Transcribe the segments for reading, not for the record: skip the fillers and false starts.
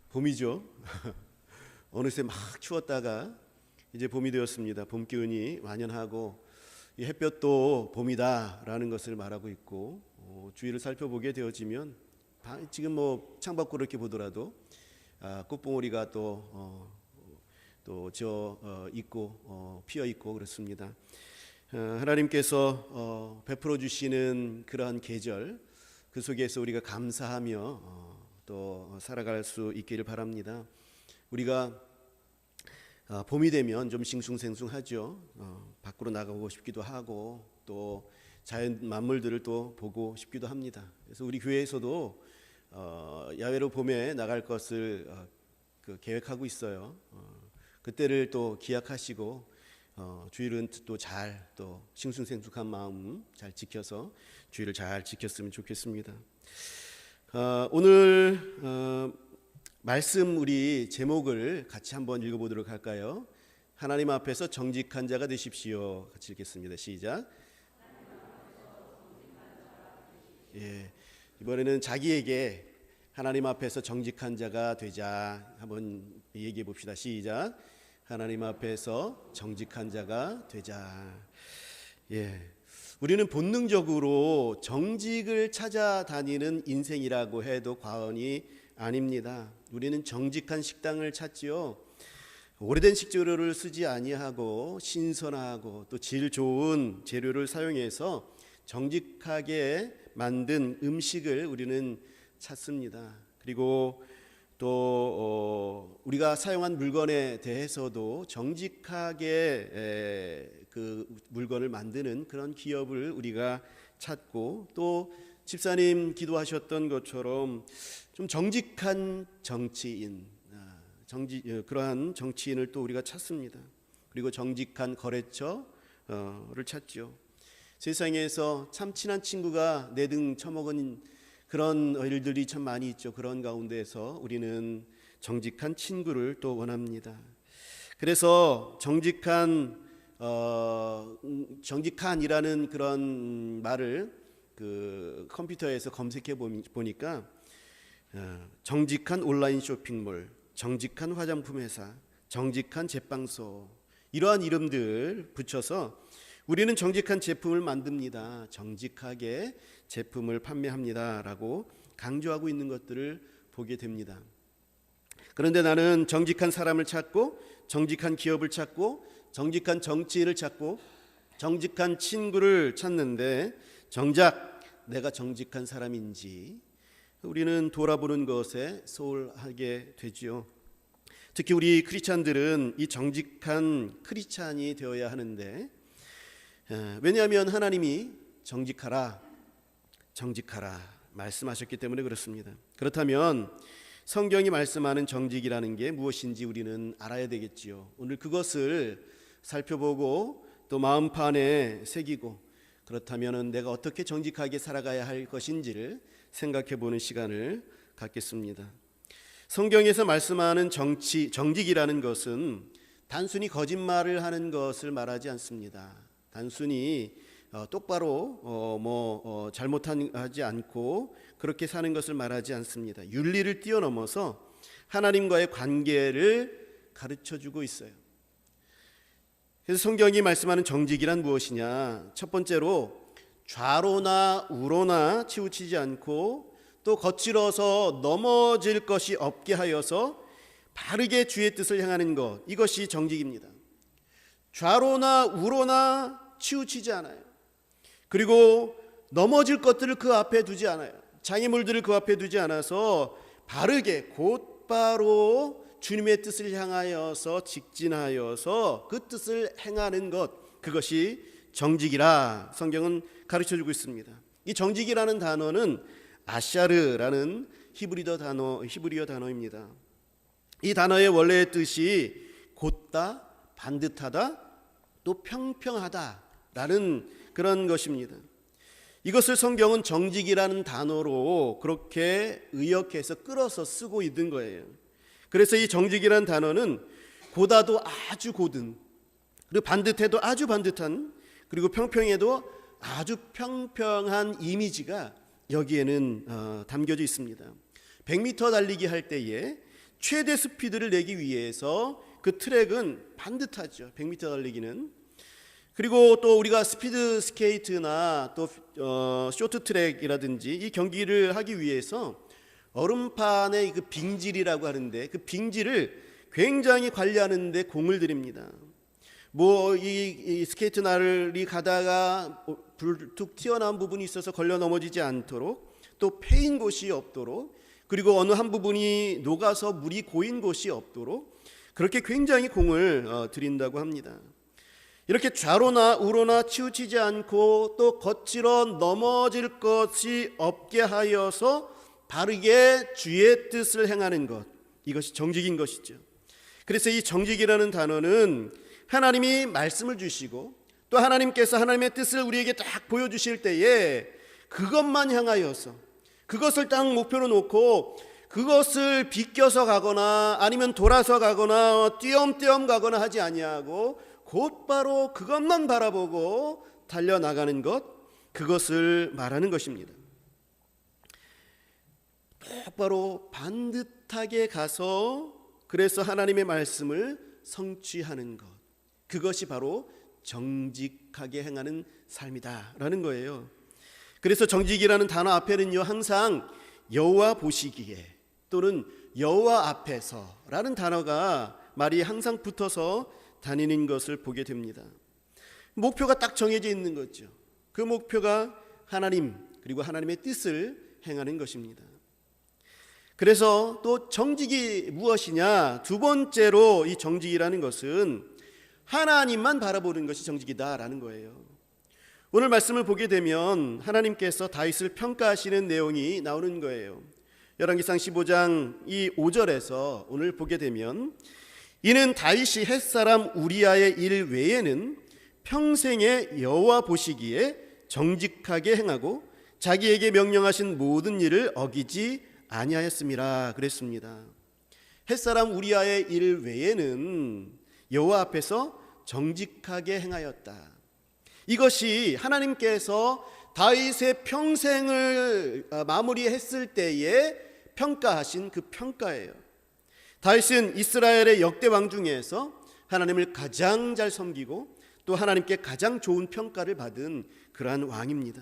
봄이죠. 어느새 막 추웠다가 이제 봄이 되었습니다. 봄 기운이 완연하고 이 햇볕도 봄이다라는 것을 말하고 있고, 주위를 살펴보게 되어지면 지금 뭐 창밖으로 이렇게 보더라도 꽃봉오리가 저 있고 피어 있고 그렇습니다. 하나님께서 베풀어 주시는 그러한 계절, 그 속에서 우리가 감사하며 또 살아갈 수 있기를 바랍니다. 우리가 봄이 되면 좀 싱숭생숭하죠. 밖으로 나가고 싶기도 하고 또 자연 만물들을 또 보고 싶기도 합니다. 그래서 우리 교회에서도 야외로 봄에 나갈 것을 계획하고 있어요. 그때를 또 기약하시고 주일은 또 잘 또 싱숭생숭한 마음 잘 지켜서 주일을 잘 지켰으면 좋겠습니다. 오늘 말씀 우리 제목을 같이 한번 읽어보도록 할까요? 하나님 앞에서 정직한 자가 되십시오. 같이 읽겠습니다. 시작. 예, 이번에는 자기에게 하나님 앞에서 정직한 자가 되자 한번 얘기해 봅시다. 시작. 하나님 앞에서 정직한 자가 되자. 예, 우리는 본능적으로 정직을 찾아다니는 인생이라고 해도 과언이 아닙니다. 우리는 정직한 식당을 찾지요. 오래된 식재료를 쓰지 아니하고 신선하고 또 질 좋은 재료를 사용해서 정직하게 만든 음식을 우리는 찾습니다. 그리고 또 우리가 사용한 물건에 대해서도 정직하게 그 물건을 만드는 그런 기업을 우리가 찾고, 또 집사님 기도하셨던 것처럼 좀 정직한 정치인, 그러한 정치인을 또 우리가 찾습니다. 그리고 정직한 거래처를 찾죠. 세상에서 참 친한 친구가 내 등 쳐먹은 그런 일들이 참 많이 있죠. 그런 가운데서 우리는 정직한 친구를 또 원합니다. 그래서 정직한이라는 그런 말을 그 컴퓨터에서 검색해 보니까 정직한 온라인 쇼핑몰, 정직한 화장품 회사, 정직한 제빵소, 이러한 이름들 붙여서 우리는 정직한 제품을 만듭니다. 정직하게 제품을 판매합니다라고 강조하고 있는 것들을 보게 됩니다. 그런데 나는 정직한 사람을 찾고, 정직한 기업을 찾고, 정직한 정치인을 찾고, 정직한 친구를 찾는데 정작 내가 정직한 사람인지 우리는 돌아보는 것에 소홀하게 되지요. 특히 우리 크리스찬들은 이 정직한 크리스찬이 되어야 하는데, 왜냐하면 하나님이 정직하라 말씀하셨기 때문에 그렇습니다. 그렇다면 성경이 말씀하는 정직이라는 게 무엇인지 우리는 알아야 되겠지요. 오늘 그것을 살펴보고 또 마음판에 새기고, 그렇다면 내가 어떻게 정직하게 살아가야 할 것인지를 생각해 보는 시간을 갖겠습니다. 성경에서 말씀하는 정직이라는 것은 단순히 거짓말을 하는 것을 말하지 않습니다. 단순히 똑바로 잘못하지 않고 그렇게 사는 것을 말하지 않습니다. 윤리를 뛰어넘어서 하나님과의 관계를 가르쳐주고 있어요. 그래서 성경이 말씀하는 정직이란 무엇이냐? 첫 번째로 좌로나 우로나 치우치지 않고 또 거칠어서 넘어질 것이 없게 하여서 바르게 주의 뜻을 향하는 것, 이것이 정직입니다. 좌로나 우로나 치우치지 않아요. 그리고 넘어질 것들을 그 앞에 두지 않아요. 장애물들을 그 앞에 두지 않아서 바르게 곧바로 주님의 뜻을 향하여서 직진하여서 그 뜻을 행하는 것, 그것이 정직이라 성경은 가르쳐주고 있습니다. 이 정직이라는 단어는 아샤르라는 히브리어 단어입니다. 이 단어의 원래의 뜻이 곧다, 반듯하다, 또 평평하다라는 그런 것입니다. 이것을 성경은 정직이라는 단어로 그렇게 의역해서 끌어서 쓰고 있는 거예요. 그래서 이 정직이라는 단어는 고다도 아주 고든, 그리고 반듯해도 아주 반듯한, 그리고 평평해도 아주 평평한 이미지가 여기에는 담겨져 있습니다. 100m 달리기 할 때에 최대 스피드를 내기 위해서 그 트랙은 반듯하죠. 100m 달리기는. 그리고 또 우리가 스피드 스케이트나 또 쇼트 트랙이라든지 이 경기를 하기 위해서 얼음판의 그 빙질이라고 하는데 그 빙질을 굉장히 관리하는데 공을 들입니다. 이 스케이트 날이 가다가 불툭 튀어나온 부분이 있어서 걸려 넘어지지 않도록, 또 패인 곳이 없도록, 그리고 어느 한 부분이 녹아서 물이 고인 곳이 없도록 그렇게 굉장히 공을 들인다고 합니다. 이렇게 좌로나 우로나 치우치지 않고 또 거칠어 넘어질 것이 없게 하여서 바르게 주의 뜻을 행하는 것, 이것이 정직인 것이죠. 그래서 이 정직이라는 단어는 하나님이 말씀을 주시고 또 하나님께서 하나님의 뜻을 우리에게 딱 보여주실 때에 그것만 향하여서, 그것을 딱 목표로 놓고 그것을 비껴서 가거나 아니면 돌아서 가거나 띄엄띄엄 가거나 하지 아니하고 곧바로 그것만 바라보고 달려나가는 것, 그것을 말하는 것입니다. 똑바로 반듯하게 가서 그래서 하나님의 말씀을 성취하는 것, 그것이 바로 정직하게 행하는 삶이다라는 거예요. 그래서 정직이라는 단어 앞에는요 항상 여호와 보시기에 또는 여호와 앞에서라는 단어가 말이 항상 붙어서 다니는 것을 보게 됩니다. 목표가 딱 정해져 있는 거죠. 그 목표가 하나님 그리고 하나님의 뜻을 행하는 것입니다. 그래서 또 정직이 무엇이냐? 두 번째로 이 정직이라는 것은 하나님만 바라보는 것이 정직이다라는 거예요. 오늘 말씀을 보게 되면 하나님께서 다윗을 평가하시는 내용이 나오는 거예요. 열왕기상 15장 이 5절에서 오늘 보게 되면 이는 다윗이 햇사람 우리아의 일 외에는 평생에 여호와 보시기에 정직하게 행하고 자기에게 명령하신 모든 일을 어기지 아니하였음이라 그랬습니다. 햇사람 우리아의 일 외에는 여호와 앞에서 정직하게 행하였다. 이것이 하나님께서 다윗의 평생을 마무리했을 때에 평가하신 그 평가예요. 다윗은 이스라엘의 역대 왕 중에서 하나님을 가장 잘 섬기고 또 하나님께 가장 좋은 평가를 받은 그러한 왕입니다.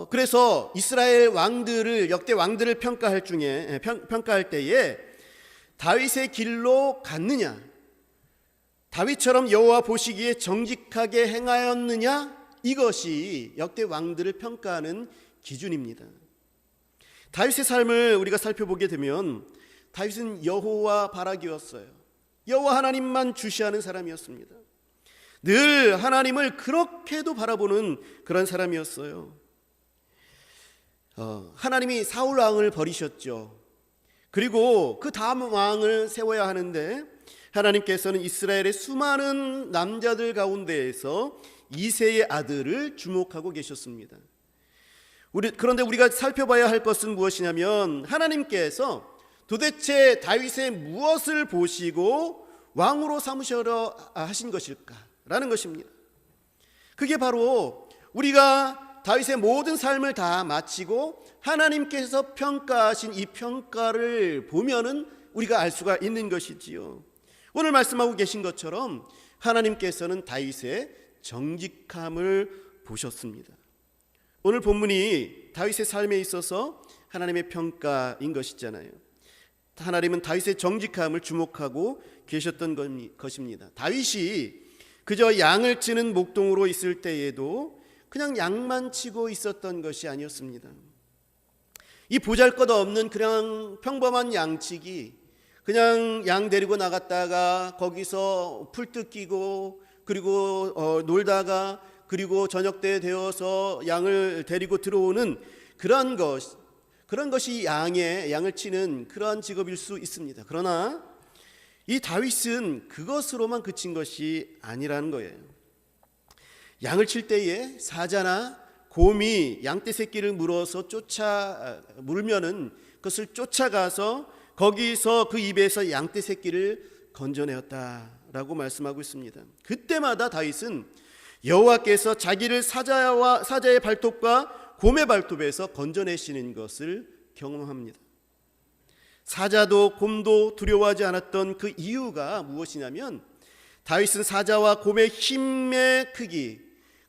그래서 이스라엘 왕들을, 역대 왕들을 평가할 때에 다윗의 길로 갔느냐, 다윗처럼 여호와 보시기에 정직하게 행하였느냐, 이것이 역대 왕들을 평가하는 기준입니다. 다윗의 삶을 우리가 살펴보게 되면 다윗은 여호와 바라기였어요. 여호와 하나님만 주시하는 사람이었습니다. 늘 하나님을 그렇게도 바라보는 그런 사람이었어요. 하나님이 사울 왕을 버리셨죠. 그리고 그 다음 왕을 세워야 하는데 하나님께서는 이스라엘의 수많은 남자들 가운데에서 이새의 아들을 주목하고 계셨습니다. 그런데 우리가 살펴봐야 할 것은 무엇이냐면 하나님께서 도대체 다윗의 무엇을 보시고 왕으로 삼으셔야 하신 것일까라는 것입니다. 그게 바로 우리가 다윗의 모든 삶을 다 마치고 하나님께서 평가하신 이 평가를 보면은 우리가 알 수가 있는 것이지요. 오늘 말씀하고 계신 것처럼 하나님께서는 다윗의 정직함을 보셨습니다. 오늘 본문이 다윗의 삶에 있어서 하나님의 평가인 것이잖아요. 하나님은 다윗의 정직함을 주목하고 계셨던 것입니다. 다윗이 그저 양을 치는 목동으로 있을 때에도 그냥 양만 치고 있었던 것이 아니었습니다. 이 보잘것없는 그냥 평범한 양치기, 그냥 양 데리고 나갔다가 거기서 풀 뜯기고 그리고 놀다가 그리고 저녁 때 되어서 양을 데리고 들어오는 그런 것이 양을 치는 그러한 직업일 수 있습니다. 그러나 이 다윗은 그것으로만 그친 것이 아니라는 거예요. 양을 칠 때에 사자나 곰이 양떼 새끼를 물면은 그것을 쫓아가서 거기서 그 입에서 양떼 새끼를 건져내었다라고 말씀하고 있습니다. 그때마다 다윗은 여호와께서 자기를 사자의 발톱과 곰의 발톱에서 건져내시는 것을 경험합니다. 사자도 곰도 두려워하지 않았던 그 이유가 무엇이냐면 다윗은 사자와 곰의 힘의 크기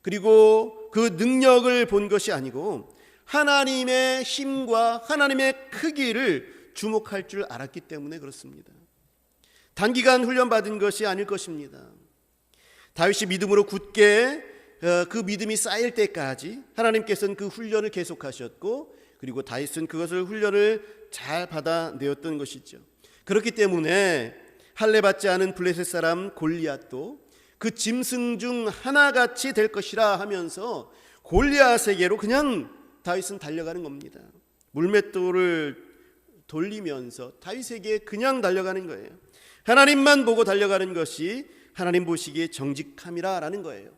그리고 그 능력을 본 것이 아니고 하나님의 힘과 하나님의 크기를 주목할 줄 알았기 때문에 그렇습니다. 단기간 훈련받은 것이 아닐 것입니다. 다윗이 믿음으로 굳게 그 믿음이 쌓일 때까지 하나님께서는 그 훈련을 계속하셨고 그리고 다윗은 그것을 훈련을 잘 받아내었던 것이죠. 그렇기 때문에 할례받지 않은 블레셋 사람 골리앗도 그 짐승 중 하나같이 될 것이라 하면서 골리앗에게로 그냥 다윗은 달려가는 겁니다. 물맷돌을 돌리면서 다윗에게 그냥 달려가는 거예요. 하나님만 보고 달려가는 것이 하나님 보시기에 정직함이라는 거예요.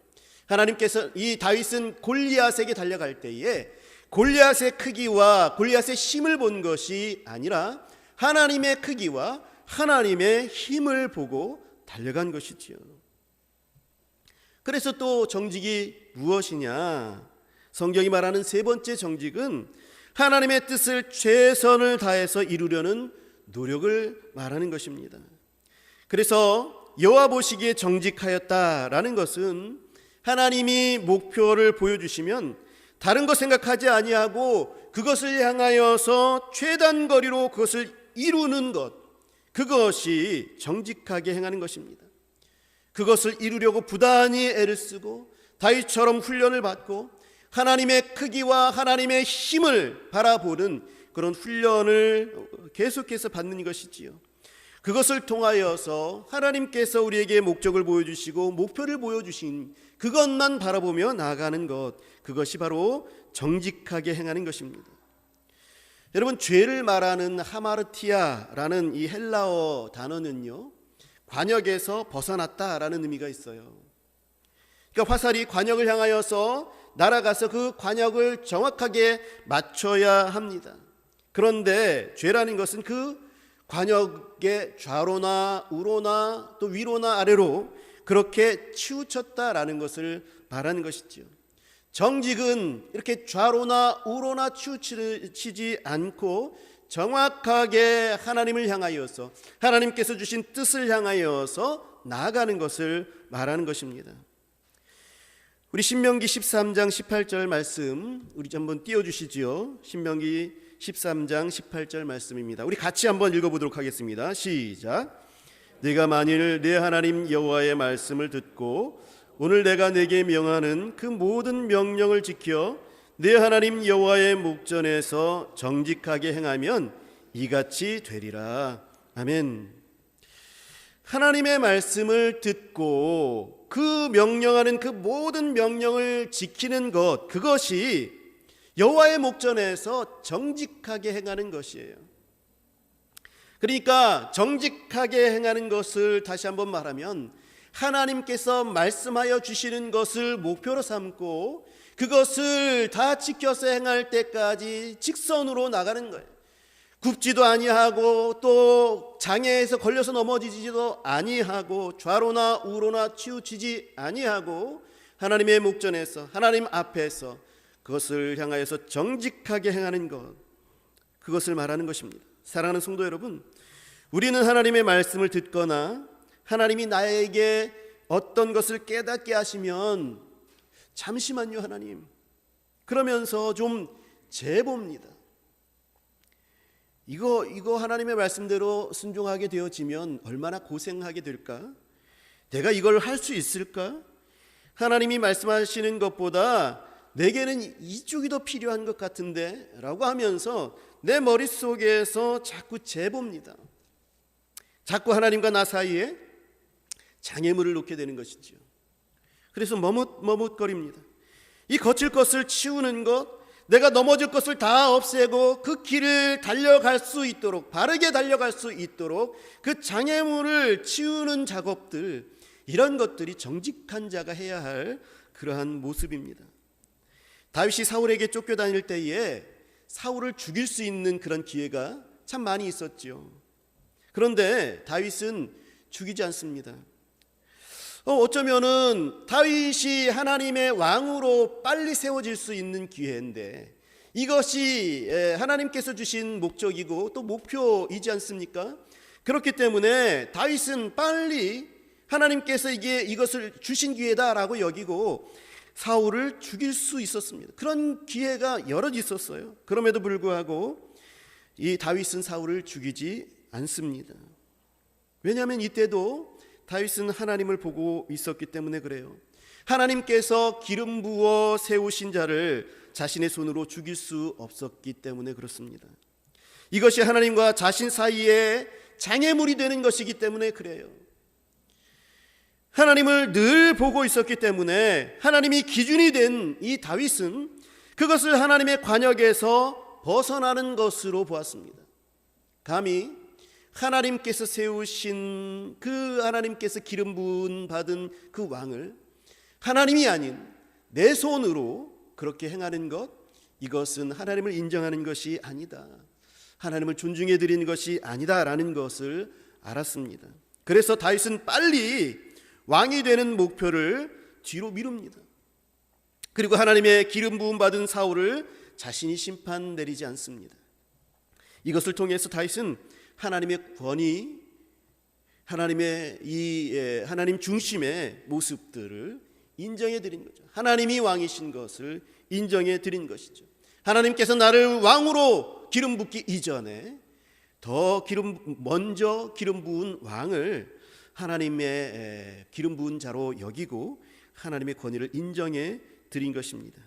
하나님께서 이 다윗은 골리앗에게 달려갈 때에 골리앗의 크기와 골리앗의 힘을 본 것이 아니라 하나님의 크기와 하나님의 힘을 보고 달려간 것이지요. 그래서 또 정직이 무엇이냐? 성경이 말하는 세 번째 정직은 하나님의 뜻을 최선을 다해서 이루려는 노력을 말하는 것입니다. 그래서 여호와 보시기에 정직하였다라는 것은 하나님이 목표를 보여주시면 다른 것 생각하지 아니하고 그것을 향하여서 최단 거리로 그것을 이루는 것, 그것이 정직하게 행하는 것입니다. 그것을 이루려고 부단히 애를 쓰고 다윗처럼 훈련을 받고 하나님의 크기와 하나님의 힘을 바라보는 그런 훈련을 계속해서 받는 것이지요. 그것을 통하여서 하나님께서 우리에게 목적을 보여주시고 목표를 보여주신 그것만 바라보며 나아가는 것, 그것이 바로 정직하게 행하는 것입니다. 여러분, 죄를 말하는 하마르티아라는 이 헬라어 단어는요, 관역에서 벗어났다라는 의미가 있어요. 그러니까 화살이 관역을 향하여서 날아가서 그 관역을 정확하게 맞춰야 합니다. 그런데 죄라는 것은 그 관역의 좌로나 우로나 또 위로나 아래로 그렇게 치우쳤다라는 것을 말하는 것이지요. 정직은 이렇게 좌로나 우로나 치우치지 않고 정확하게 하나님을 향하여서 하나님께서 주신 뜻을 향하여서 나아가는 것을 말하는 것입니다. 우리 신명기 13장 18절 말씀 우리 한번 띄워주시지요. 신명기 13장 18절 말씀입니다. 우리 같이 한번 읽어보도록 하겠습니다. 시작. 네가 만일 내 하나님 여호와의 말씀을 듣고 오늘 내가 내게 명하는 그 모든 명령을 지켜 내 하나님 여호와의 목전에서 정직하게 행하면 이같이 되리라. 아멘. 하나님의 말씀을 듣고 그 명령하는 그 모든 명령을 지키는 것, 그것이 여호와의 목전에서 정직하게 행하는 것이에요. 그러니까 정직하게 행하는 것을 다시 한번 말하면 하나님께서 말씀하여 주시는 것을 목표로 삼고 그것을 다 지켜서 행할 때까지 직선으로 나가는 거예요. 굽지도 아니하고 또 장애에서 걸려서 넘어지지도 아니하고 좌로나 우로나 치우치지 아니하고 하나님의 목전에서 하나님 앞에서 그것을 향하여서 정직하게 행하는 것, 그것을 말하는 것입니다. 사랑하는 성도 여러분, 우리는 하나님의 말씀을 듣거나 하나님이 나에게 어떤 것을 깨닫게 하시면 잠시만요 하나님 그러면서 좀 재봅니다. 이거 하나님의 말씀대로 순종하게 되어지면 얼마나 고생하게 될까? 내가 이걸 할 수 있을까? 하나님이 말씀하시는 것보다 내게는 이쪽이 더 필요한 것 같은데 라고 하면서 내 머릿속에서 자꾸 재봅니다. 자꾸 하나님과 나 사이에 장애물을 놓게 되는 것이죠. 그래서 머뭇거립니다. 이 거칠 것을 치우는 것, 내가 넘어질 것을 다 없애고 그 길을 달려갈 수 있도록, 바르게 달려갈 수 있도록 그 장애물을 치우는 작업들, 이런 것들이 정직한 자가 해야 할 그러한 모습입니다. 다윗이 사울에게 쫓겨다닐 때에 사울을 죽일 수 있는 그런 기회가 참 많이 있었죠. 그런데 다윗은 죽이지 않습니다. 어쩌면은 다윗이 하나님의 왕으로 빨리 세워질 수 있는 기회인데 이것이 하나님께서 주신 목적이고 또 목표이지 않습니까? 그렇기 때문에 다윗은 빨리 하나님께서 이것을 주신 기회다라고 여기고 사울을 죽일 수 있었습니다. 그런 기회가 여럿 있었어요. 그럼에도 불구하고 이 다윗은 사울을 죽이지 않습니다. 왜냐하면 이때도 다윗은 하나님을 보고 있었기 때문에 그래요. 하나님께서 기름 부어 세우신 자를 자신의 손으로 죽일 수 없었기 때문에 그렇습니다. 이것이 하나님과 자신 사이에 장애물이 되는 것이기 때문에 그래요. 하나님을 늘 보고 있었기 때문에 하나님이 기준이 된 이 다윗은 그것을 하나님의 관역에서 벗어나는 것으로 보았습니다. 감히 하나님께서 세우신 그 하나님께서 기름 부은 받은 그 왕을 하나님이 아닌 내 손으로 그렇게 행하는 것, 이것은 하나님을 인정하는 것이 아니다, 하나님을 존중해 드리는 것이 아니다라는 것을 알았습니다. 그래서 다윗은 빨리 왕이 되는 목표를 뒤로 미룹니다. 그리고 하나님의 기름 부음 받은 사울을 자신이 심판 내리지 않습니다. 이것을 통해서 다윗은 하나님의 권위, 하나님 중심의 모습들을 인정해 드린 거죠. 하나님이 왕이신 것을 인정해 드린 것이죠. 하나님께서 나를 왕으로 기름 붓기 이전에 먼저 기름 부은 왕을 하나님의 기름 부은 자로 여기고 하나님의 권위를 인정해 드린 것입니다.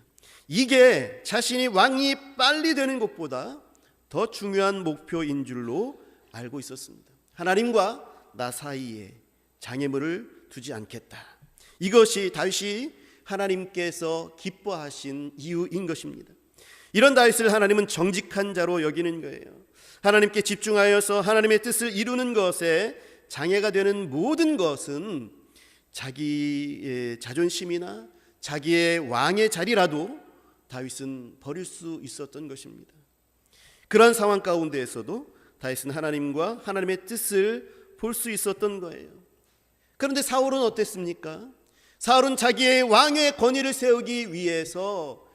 이게 자신이 왕이 빨리 되는 것보다 더 중요한 목표인 줄로 알고 있었습니다. 하나님과 나 사이에 장애물을 두지 않겠다. 이것이 다윗이 하나님께서 기뻐하신 이유인 것입니다. 이런 다윗을 하나님은 정직한 자로 여기는 거예요. 하나님께 집중하여서 하나님의 뜻을 이루는 것에 장애가 되는 모든 것은 자기의 자존심이나 자기의 왕의 자리라도 다윗은 버릴 수 있었던 것입니다. 그런 상황 가운데에서도 다윗은 하나님과 하나님의 뜻을 볼 수 있었던 거예요. 그런데 사울은 어땠습니까? 사울은 자기의 왕의 권위를 세우기 위해서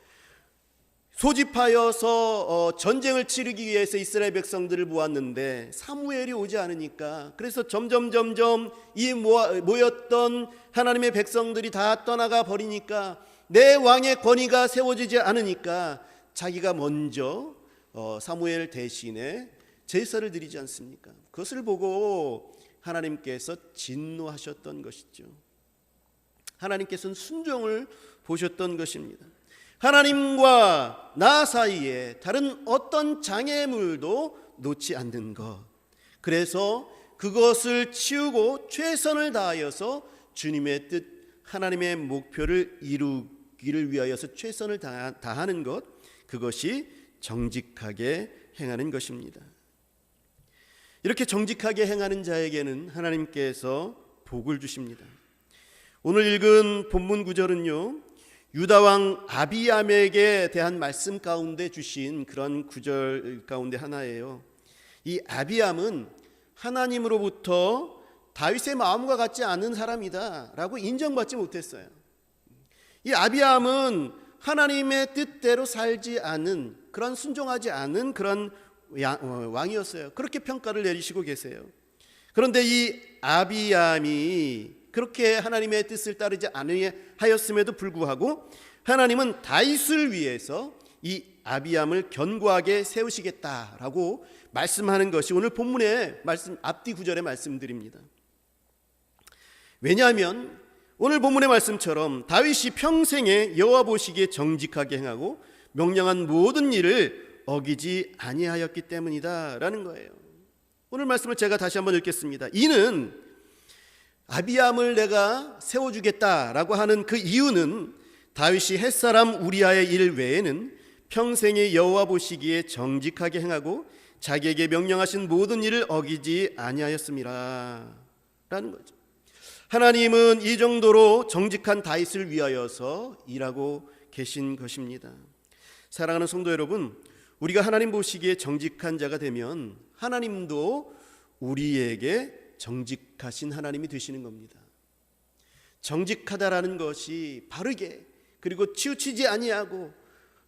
소집하여서 전쟁을 치르기 위해서 이스라엘 백성들을 모았는데 사무엘이 오지 않으니까, 그래서 점점 이 모였던 하나님의 백성들이 다 떠나가 버리니까, 내 왕의 권위가 세워지지 않으니까 자기가 먼저 사무엘 대신에 제사를 드리지 않습니까? 그것을 보고 하나님께서 진노하셨던 것이죠. 하나님께서는 순종을 보셨던 것입니다. 하나님과 나 사이에 다른 어떤 장애물도 놓지 않는 것, 그래서 그것을 치우고 최선을 다하여서 주님의 뜻, 하나님의 목표를 이루기를 위하여서 최선을 다하는 것, 그것이 정직하게 행하는 것입니다. 이렇게 정직하게 행하는 자에게는 하나님께서 복을 주십니다. 오늘 읽은 본문 구절은요, 유다왕 아비암에게 대한 말씀 가운데 주신 그런 구절 가운데 하나예요. 이 아비암은 하나님으로부터 다윗의 마음과 같지 않은 사람이다 라고 인정받지 못했어요. 이 아비암은 하나님의 뜻대로 살지 않은, 그런 순종하지 않은 그런 왕이었어요. 그렇게 평가를 내리시고 계세요. 그런데 이 아비암이 그렇게 하나님의 뜻을 따르지 아니하였음에도 불구하고 하나님은 다윗을 위해서 이 아비암을 견고하게 세우시겠다라고 말씀하는 것이 오늘 본문의 말씀, 앞뒤 구절의 말씀들입니다. 왜냐하면 오늘 본문의 말씀처럼 다윗이 평생에 여호와 보시기에 정직하게 행하고 명령한 모든 일을 어기지 아니하였기 때문이다라는 거예요. 오늘 말씀을 제가 다시 한번 읽겠습니다. 이는 아비암을 내가 세워주겠다라고 하는 그 이유는 다윗이 햇사람 우리아의 일 외에는 평생에 여호와 보시기에 정직하게 행하고 자기에게 명령하신 모든 일을 어기지 아니하였음이라 라는 거죠. 하나님은 이 정도로 정직한 다윗을 위하여서 일하고 계신 것입니다. 사랑하는 성도 여러분, 우리가 하나님 보시기에 정직한 자가 되면 하나님도 우리에게 정직하신 하나님이 되시는 겁니다. 정직하다라는 것이 바르게, 그리고 치우치지 아니하고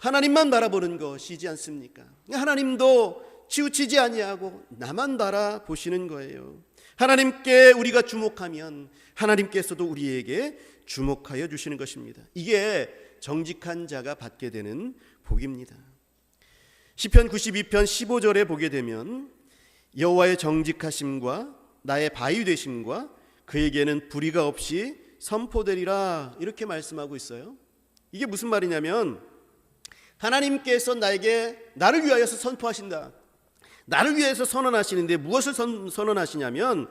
하나님만 바라보는 것이지 않습니까? 하나님도 치우치지 아니하고 나만 바라보시는 거예요. 하나님께 우리가 주목하면 하나님께서도 우리에게 주목하여 주시는 것입니다. 이게 정직한 자가 받게 되는 복입니다. 시편 92편 15절에 보게 되면 여호와의 정직하심과 나의 바위 되심과 그에게는 불의가 없이 선포되리라, 이렇게 말씀하고 있어요. 이게 무슨 말이냐면 하나님께서 나를 위하여서 선포하신다. 나를 위해서 선언하시는데 무엇을 선언하시냐면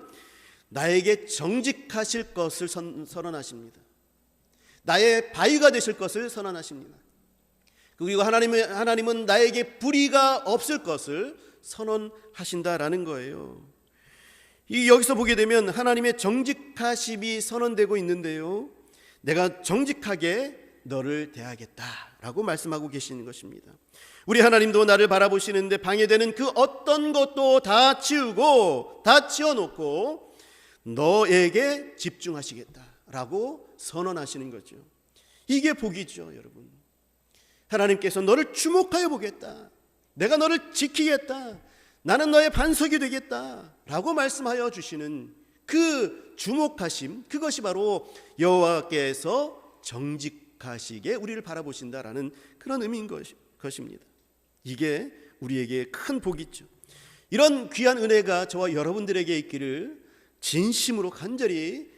나에게 정직하실 것을 선언하십니다. 나의 바위가 되실 것을 선언하십니다. 그리고 하나님은 나에게 불의가 없을 것을 선언하신다라는 거예요. 여기서 보게 되면 하나님의 정직하심이 선언되고 있는데요, 내가 정직하게 너를 대하겠다라고 말씀하고 계시는 것입니다. 우리 하나님도 나를 바라보시는데 방해되는 그 어떤 것도 다 치우고 다 치워놓고 너에게 집중하시겠다라고 선언하시는 거죠. 이게 복이죠, 여러분. 하나님께서 너를 주목하여 보겠다, 내가 너를 지키겠다, 나는 너의 반석이 되겠다라고 말씀하여 주시는 그 주목하심, 그것이 바로 여호와께서 정직하시게 우리를 바라보신다라는 그런 의미인 것입니다. 이게 우리에게 큰 복이죠. 이런 귀한 은혜가 저와 여러분들에게 있기를 진심으로 간절히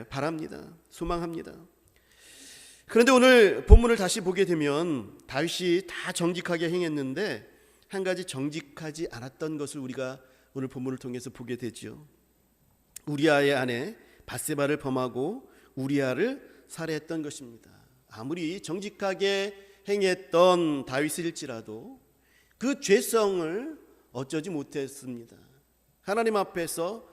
바랍니다. 소망합니다. 그런데 오늘 본문을 다시 보게 되면 다윗이 다 정직하게 행했는데 한 가지 정직하지 않았던 것을 우리가 오늘 본문을 통해서 보게 되죠. 우리아의 아내 밧세바를 범하고 우리아를 살해했던 것입니다. 아무리 정직하게 행했던 다윗일지라도 그 죄성을 어쩌지 못했습니다. 하나님 앞에서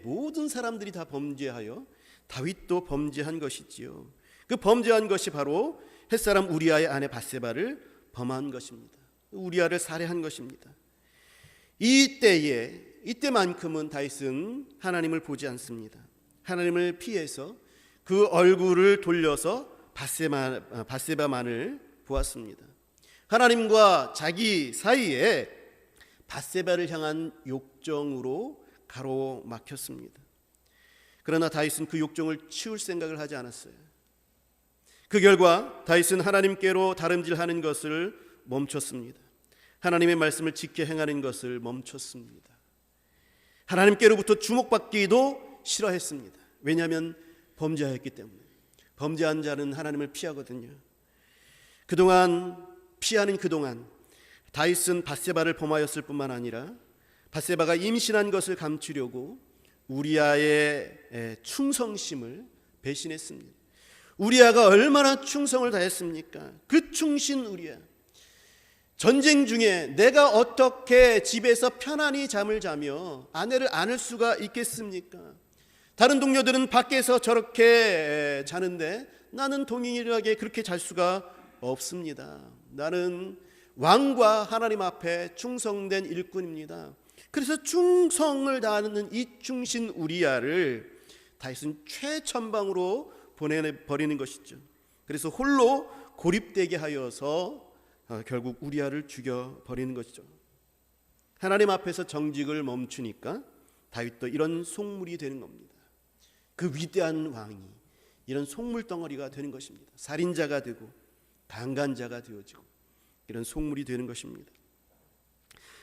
모든 사람들이 다 범죄하여 다윗도 범죄한 것이지요. 그 범죄한 것이 바로 햇사람 우리아의 아내 밧세바를 범한 것입니다. 우리아를 살해한 것입니다. 이때만큼은 다윗은 하나님을 보지 않습니다. 하나님을 피해서 그 얼굴을 돌려서 밧세바만을 보았습니다. 하나님과 자기 사이에 밧세바를 향한 욕정으로 가로막혔습니다. 그러나 다윗은 그 욕정을 치울 생각을 하지 않았어요. 그 결과 다윗은 하나님께로 다름질하는 것을 멈췄습니다. 하나님의 말씀을 지켜 행하는 것을 멈췄습니다. 하나님께로부터 주목받기도 싫어했습니다. 왜냐하면 범죄하였기 때문에. 범죄한 자는 하나님을 피하거든요. 피하는 그동안 다윗은 밧세바를 범하였을 뿐만 아니라 밧세바가 임신한 것을 감추려고 우리아의 충성심을 배신했습니다. 우리아가 얼마나 충성을 다했습니까? 그 충신 우리아, 전쟁 중에 내가 어떻게 집에서 편안히 잠을 자며 아내를 안을 수가 있겠습니까? 다른 동료들은 밖에서 저렇게 자는데 나는 동일하게 그렇게 잘 수가 없습니다. 나는 왕과 하나님 앞에 충성된 일꾼입니다. 그래서 충성을 다하는 이 충신 우리아를 다윗은 최천방으로 보내버리는 것이죠. 그래서 홀로 고립되게 하여서 결국 우리아를 죽여버리는 것이죠. 하나님 앞에서 정직을 멈추니까 다윗도 이런 속물이 되는 겁니다. 그 위대한 왕이 이런 속물덩어리가 되는 것입니다. 살인자가 되고 강간자가 되어지고 이런 속물이 되는 것입니다.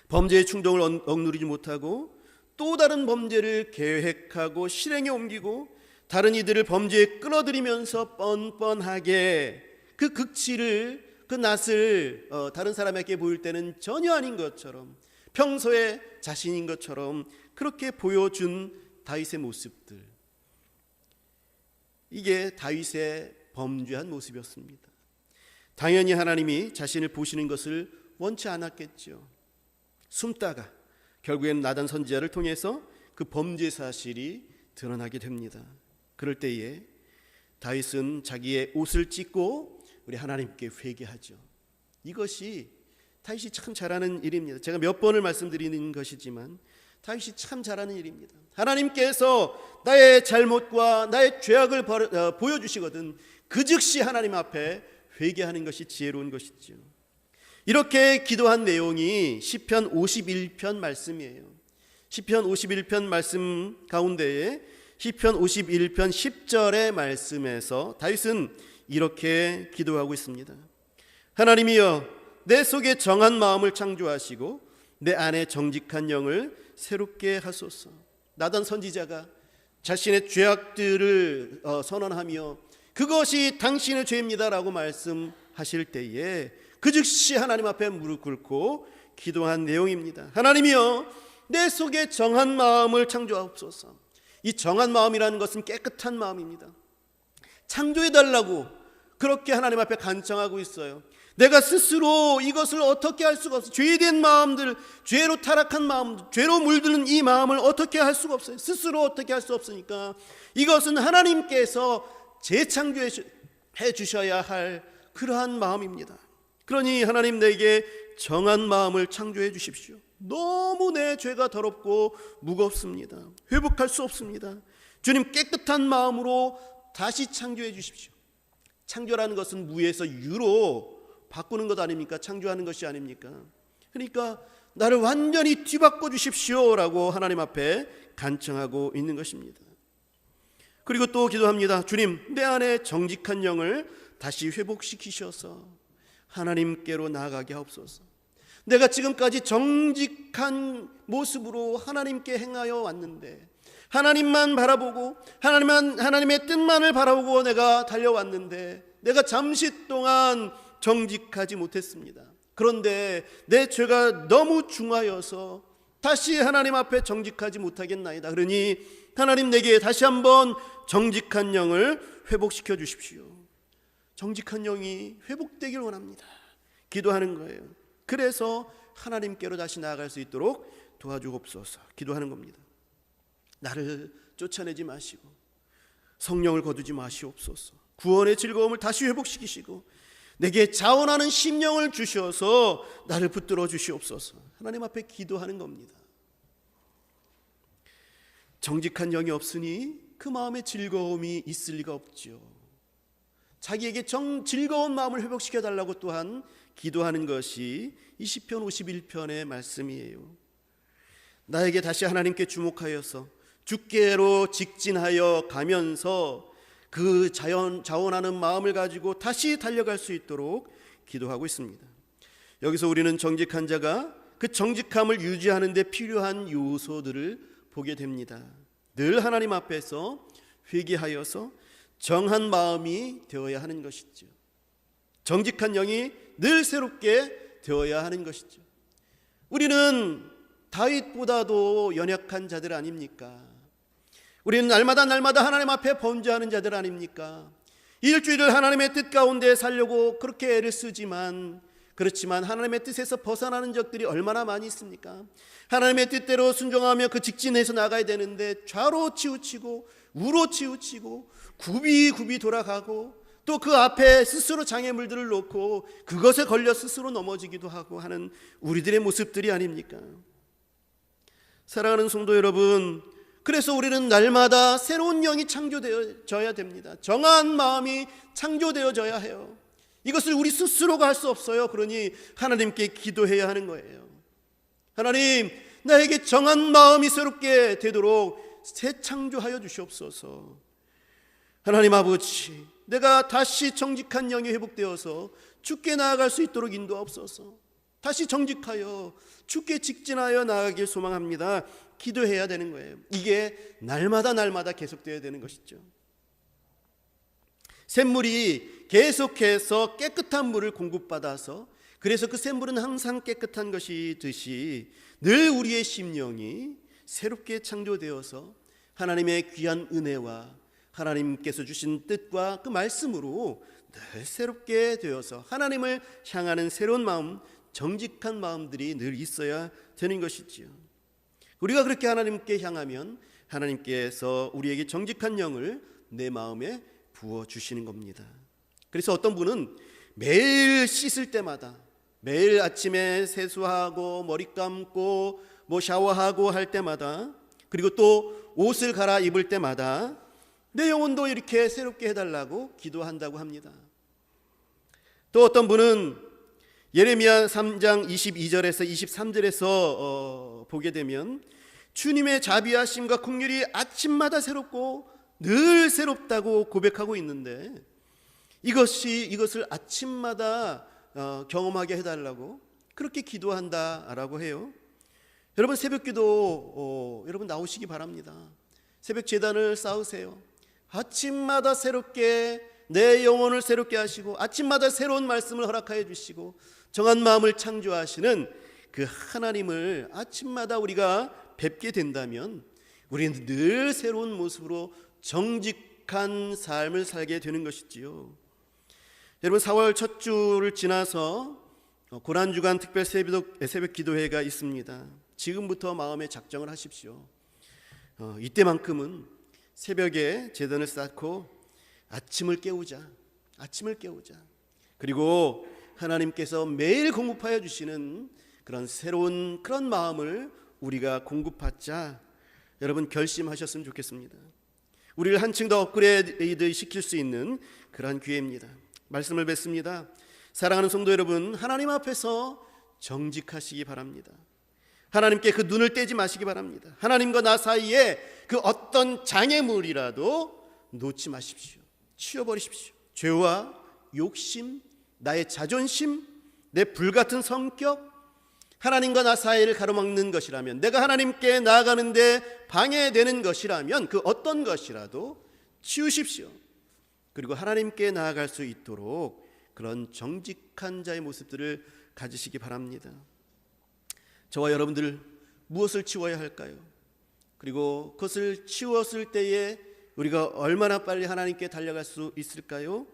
범죄의 충동을 억누르지 못하고 또 다른 범죄를 계획하고 실행에 옮기고 다른 이들을 범죄에 끌어들이면서 뻔뻔하게 그 극치를, 그 낯을 다른 사람에게 보일 때는 전혀 아닌 것처럼, 평소에 자신인 것처럼 그렇게 보여준 다윗의 모습들, 이게 다윗의 범죄한 모습이었습니다. 당연히 하나님이 자신을 보시는 것을 원치 않았겠죠. 숨다가 결국엔 나단 선지자를 통해서 그 범죄 사실이 드러나게 됩니다. 그럴 때에 다윗은 자기의 옷을 찢고 우리 하나님께 회개하죠. 이것이 다윗이 참 잘하는 일입니다. 제가 몇 번을 말씀드리는 것이지만 다윗이 참 잘하는 일입니다. 하나님께서 나의 잘못과 나의 죄악을 보여주시거든 그 즉시 하나님 앞에 회개하는 것이 지혜로운 것이죠. 이렇게 기도한 내용이 시편 51편 말씀이에요. 시편 51편 말씀 가운데에 시편 51편 10절의 말씀에서 다윗은 이렇게 기도하고 있습니다. 하나님이여, 내 속에 정한 마음을 창조하시고 내 안에 정직한 영을 새롭게 하소서. 나단 선지자가 자신의 죄악들을 선언하며 그것이 당신의 죄입니다라고 말씀하실 때에 그 즉시 하나님 앞에 무릎 꿇고 기도한 내용입니다. 하나님이여, 내 속에 정한 마음을 창조하옵소서. 이 정한 마음이라는 것은 깨끗한 마음입니다. 창조해달라고 그렇게 하나님 앞에 간청하고 있어요. 내가 스스로 이것을 어떻게 할 수가 없어요. 죄된 마음들, 죄로 타락한 마음들, 죄로 물드는 이 마음을 어떻게 할 수가 없어요. 스스로 어떻게 할 수 없으니까 이것은 하나님께서 재창조해 주셔야 할 그러한 마음입니다. 그러니 하나님, 내게 정한 마음을 창조해 주십시오. 너무 내 죄가 더럽고 무겁습니다. 회복할 수 없습니다. 주님, 깨끗한 마음으로 다시 창조해 주십시오. 창조라는 것은 무에서 유로 바꾸는 것 아닙니까? 창조하는 것이 아닙니까? 그러니까 나를 완전히 뒤바꿔 주십시오라고 하나님 앞에 간청하고 있는 것입니다. 그리고 또 기도합니다. 주님, 내 안에 정직한 영을 다시 회복시키셔서 하나님께로 나아가게 하옵소서. 내가 지금까지 정직한 모습으로 하나님께 행하여 왔는데, 하나님만 바라보고 하나님의 뜻만을 바라보고 내가 달려왔는데, 내가 잠시 동안 정직하지 못했습니다. 그런데 내 죄가 너무 중하여서 다시 하나님 앞에 정직하지 못하겠나이다. 그러니 하나님, 내게 다시 한번 정직한 영을 회복시켜 주십시오. 정직한 영이 회복되길 원합니다. 기도하는 거예요. 그래서 하나님께로 다시 나아갈 수 있도록 도와주옵소서. 기도하는 겁니다. 나를 쫓아내지 마시고 성령을 거두지 마시옵소서. 구원의 즐거움을 다시 회복시키시고 내게 자원하는 심령을 주셔서 나를 붙들어 주시옵소서. 하나님 앞에 기도하는 겁니다. 정직한 영이 없으니 그 마음에 즐거움이 있을 리가 없죠. 자기에게 즐거운 마음을 회복시켜 달라고 또한 기도하는 것이 이 시편 51편의 말씀이에요. 나에게 다시 하나님께 주목하여서 주께로 직진하여 가면서 그 자원하는 마음을 가지고 다시 달려갈 수 있도록 기도하고 있습니다. 여기서 우리는 정직한 자가 그 정직함을 유지하는 데 필요한 요소들을 보게 됩니다. 늘 하나님 앞에서 회개하여서 정한 마음이 되어야 하는 것이죠. 정직한 영이 늘 새롭게 되어야 하는 것이죠. 우리는 다윗보다도 연약한 자들 아닙니까? 우리는 날마다 하나님 앞에 범죄하는 자들 아닙니까? 일주일을 하나님의 뜻 가운데 살려고 그렇게 애를 쓰지만, 그렇지만 하나님의 뜻에서 벗어나는 적들이 얼마나 많이 있습니까? 하나님의 뜻대로 순종하며 그 직진해서 나가야 되는데 좌로 치우치고 우로 치우치고 굽이 돌아가고 또 그 앞에 스스로 장애물들을 놓고 그것에 걸려 스스로 넘어지기도 하고 하는 우리들의 모습들이 아닙니까? 사랑하는 성도 여러분, 그래서 우리는 날마다 새로운 영이 창조되어져야 됩니다. 정한 마음이 창조되어져야 해요. 이것을 우리 스스로가 할 수 없어요. 그러니 하나님께 기도해야 하는 거예요. 하나님, 나에게 정한 마음이 새롭게 되도록 새 창조하여 주시옵소서. 하나님 아버지, 내가 다시 정직한 영이 회복되어서 주께 나아갈 수 있도록 인도하옵소서. 다시 정직하여 주께 직진하여 나아가길 소망합니다. 기도해야 되는 거예요. 이게 날마다 계속되어야 되는 것이죠. 샘물이 계속해서 깨끗한 물을 공급받아서, 그래서 그 샘물은 항상 깨끗한 것이듯이 늘 우리의 심령이 새롭게 창조되어서 하나님의 귀한 은혜와 하나님께서 주신 뜻과 그 말씀으로 늘 새롭게 되어서 하나님을 향하는 새로운 마음, 정직한 마음들이 늘 있어야 되는 것이지요. 우리가 그렇게 하나님께 향하면 하나님께서 우리에게 정직한 영을 내 마음에 부어주시는 겁니다. 그래서 어떤 분은 매일 씻을 때마다, 매일 아침에 세수하고 머리 감고 샤워하고 할 때마다, 그리고 또 옷을 갈아입을 때마다 내 영혼도 이렇게 새롭게 해달라고 기도한다고 합니다. 또 어떤 분은 예레미야 3장 22절에서 23절에서 보게 되면 주님의 자비하심과 긍휼이 아침마다 새롭고 늘 새롭다고 고백하고 있는데 이것을 아침마다 경험하게 해달라고 그렇게 기도한다라고 해요. 여러분 새벽기도 여러분 나오시기 바랍니다. 새벽 제단을 쌓으세요. 아침마다 새롭게 내 영혼을 새롭게 하시고 아침마다 새로운 말씀을 허락하여 주시고 정한 마음을 창조하시는 그 하나님을 아침마다 우리가 뵙게 된다면 우리는 늘 새로운 모습으로 정직한 삶을 살게 되는 것이지요. 여러분 4월 첫 주를 지나서 고난주간 특별 새벽 기도회가 있습니다. 지금부터 마음의 작정을 하십시오. 이때만큼은 새벽에 제단을 쌓고 아침을 깨우자. 그리고 하나님께서 매일 공급하여 주시는 그런 새로운 그런 마음을 우리가 공급받자. 여러분 결심하셨으면 좋겠습니다. 우리를 한층 더 업그레이드 시킬 수 있는 그러한 기회입니다. 말씀을 뵙습니다. 사랑하는 성도 여러분, 하나님 앞에서 정직하시기 바랍니다. 하나님께 그 눈을 떼지 마시기 바랍니다. 하나님과 나 사이에 그 어떤 장애물이라도 놓지 마십시오. 치워버리십시오. 죄와 욕심, 나의 자존심, 내 불같은 성격, 하나님과 나 사이를 가로막는 것이라면, 내가 하나님께 나아가는데 방해되는 것이라면 그 어떤 것이라도 치우십시오. 그리고 하나님께 나아갈 수 있도록 그런 정직한 자의 모습들을 가지시기 바랍니다. 저와 여러분들 무엇을 치워야 할까요? 그리고 그것을 치웠을 때에 우리가 얼마나 빨리 하나님께 달려갈 수 있을까요?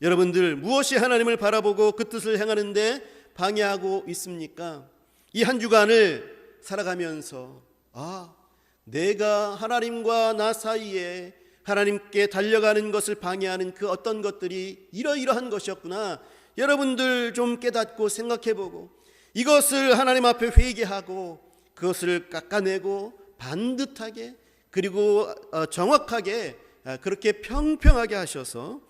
여러분들 무엇이 하나님을 바라보고 그 뜻을 행하는데 방해하고 있습니까? 이 한 주간을 살아가면서 내가 하나님과 나 사이에 하나님께 달려가는 것을 방해하는 그 어떤 것들이 이러이러한 것이었구나. 여러분들 좀 깨닫고 생각해보고 이것을 하나님 앞에 회개하고 그것을 깎아내고 반듯하게 그리고 정확하게 그렇게 평평하게 하셔서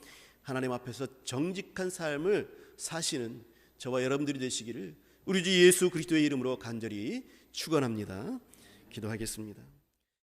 하나님 앞에서 정직한 삶을 사시는 저와 여러분들이 되시기를 우리 주 예수 그리스도의 이름으로 간절히 축원합니다. 기도하겠습니다.